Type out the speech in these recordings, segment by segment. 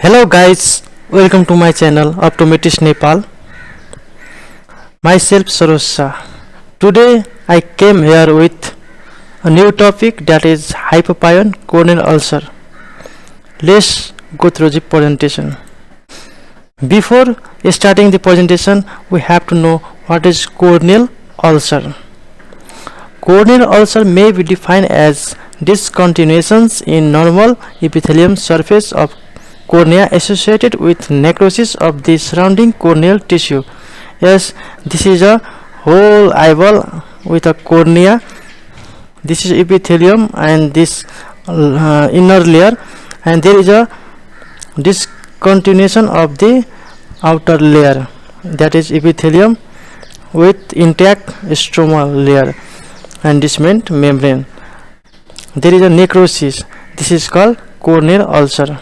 Hello guys, welcome to my channel Optometrist Nepal. Myself Sarosha. Today I came here with a new topic, that is Hypopyon corneal ulcer. Let's go through the presentation. Before starting the presentation, we have to know what is corneal ulcer. Corneal ulcer may be defined as discontinuations in normal epithelium surface of cornea associated with necrosis of the surrounding corneal tissue. Yes, this is a whole eyeball with a cornea. This is epithelium and this inner layer, and there is a discontinuation of the outer layer, that is epithelium with intact stromal layer and distant membrane. There is a necrosis. This is called corneal ulcer.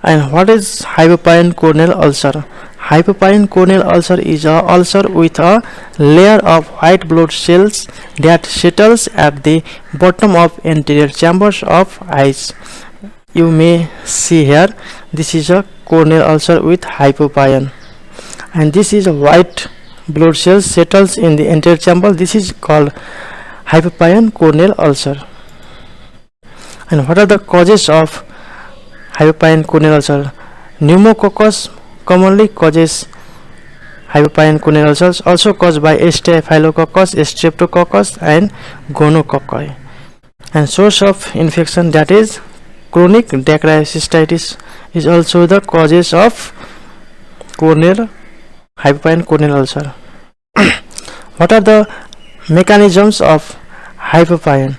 And what is Hypopyon corneal ulcer? Hypopyon corneal ulcer is a ulcer with a layer of white blood cells that settles at the bottom of anterior chambers of eyes. You may see here, this is a corneal ulcer with hypopyon, and this is a white blood cells settles in the anterior chamber. This is called Hypopyon corneal ulcer. And what are the causes of Hypopyon corneal ulcer? Pneumococcus commonly causes Hypopyon corneal ulcers, also caused by Staphylococcus, Streptococcus and Gonococci. And source of infection, that is chronic dacryocystitis, is also the causes of Hypopyon corneal ulcer. What are the mechanisms of Hypopyon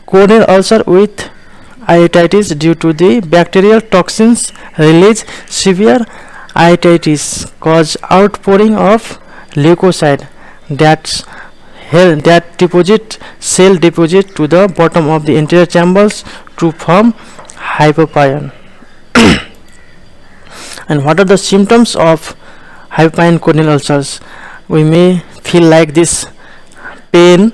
corneal ulcer? With iritis due to the bacterial toxins release. Severe iritis cause outpouring of leukocyte that deposit cell deposit to the bottom of the anterior chambers to form hypopyon. And what are the symptoms of Hypopyon corneal ulcers? We may feel like this: pain,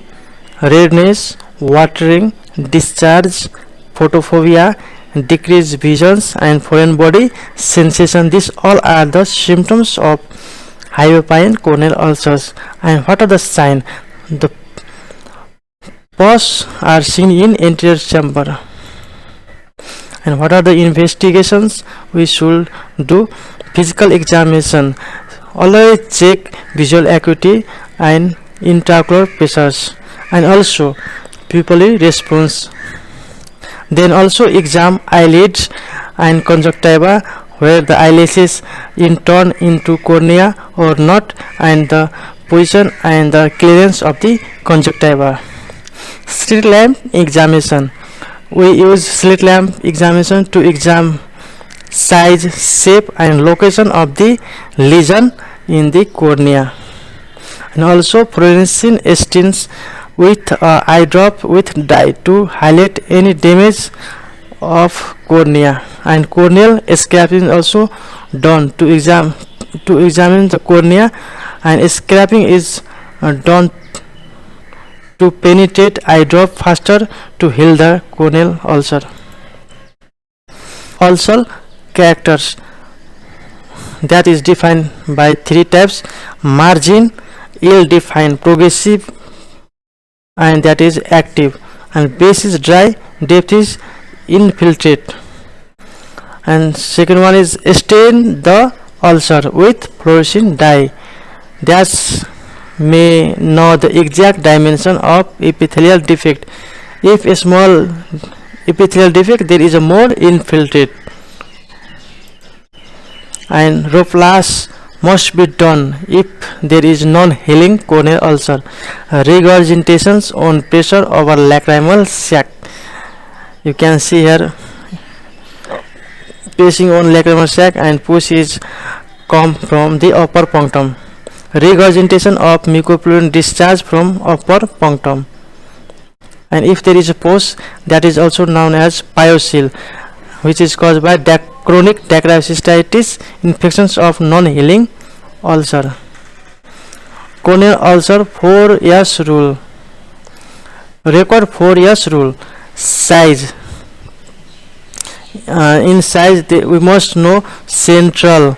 redness, watering, discharge, photophobia, decreased visions and foreign body sensation. These all are the symptoms of Hypopyon corneal ulcers. And what are the signs? The pus are seen in anterior chamber. And what are the investigations we should do? Physical examination. Always check visual acuity and intraocular pressures, and also pupillary response. Then also examine eyelids and conjunctiva, where the eyelashes in turn into cornea or not, and the position and the clearance of the conjunctiva. Slit lamp examination. We use slit lamp examination to examine size, shape and location of the lesion in the cornea. And also fluorescein stents with eye drop with dye to highlight any damage of cornea. And corneal scraping also done to examine the cornea, and scraping is done to penetrate eye drop faster to heal the corneal ulcer. Ulcer characters, that is defined by three types: margin, ill-defined, progressive, and that is active, and base is dry, depth is infiltrate. And second one is stain the ulcer with fluorescein dye. That may know the exact dimension of epithelial defect. If a small epithelial defect, there is a more infiltrate. And roplast must be done if there is non-healing corneal ulcer. Regurgitations on pressure over lacrimal sac. You can see here, pressing on lacrimal sac and push is come from the upper punctum. Regurgitation of mucopurulent discharge from upper punctum. And if there is a pus, that is also known as pyocele, which is caused by chronic dacryocystitis, infections of non-healing ulcer. Corneal ulcer 4 years rule. Record 4 years rule. Size. in size, we must know central,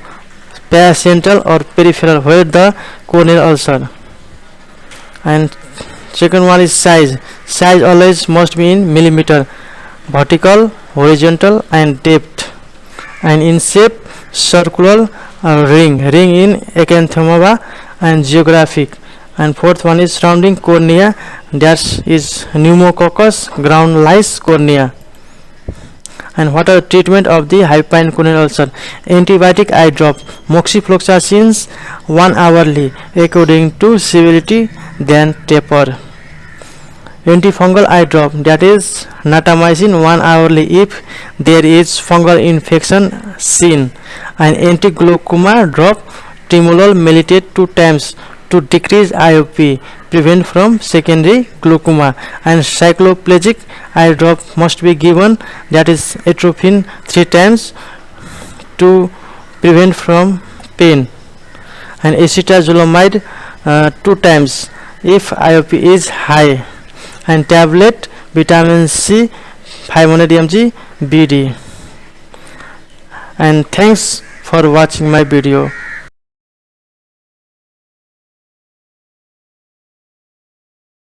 paracentral or peripheral, where the corneal ulcer. And second one is size. Size always must be in millimeter, vertical, horizontal and depth. And in shape, circular ring in acanthamoeba and geographic. And fourth one is surrounding cornea, that is pneumococcus ground lice cornea. And what are the treatment of the hypopyon corneal ulcer? Antibiotic eye drop, moxifloxacin 1 hourly according to severity, then taper. Antifungal eye drop, that is natamycin 1 hourly if there is fungal infection seen. And anti-glaucoma drop, timolol mellitate 2 times to decrease IOP, prevent from secondary glaucoma. And cycloplegic eye drop must be given, that is atropine 3 times to prevent from pain. And acetazolamide 2 times if IOP is high. And tablet vitamin C 500 mg BD. And thanks for watching my video.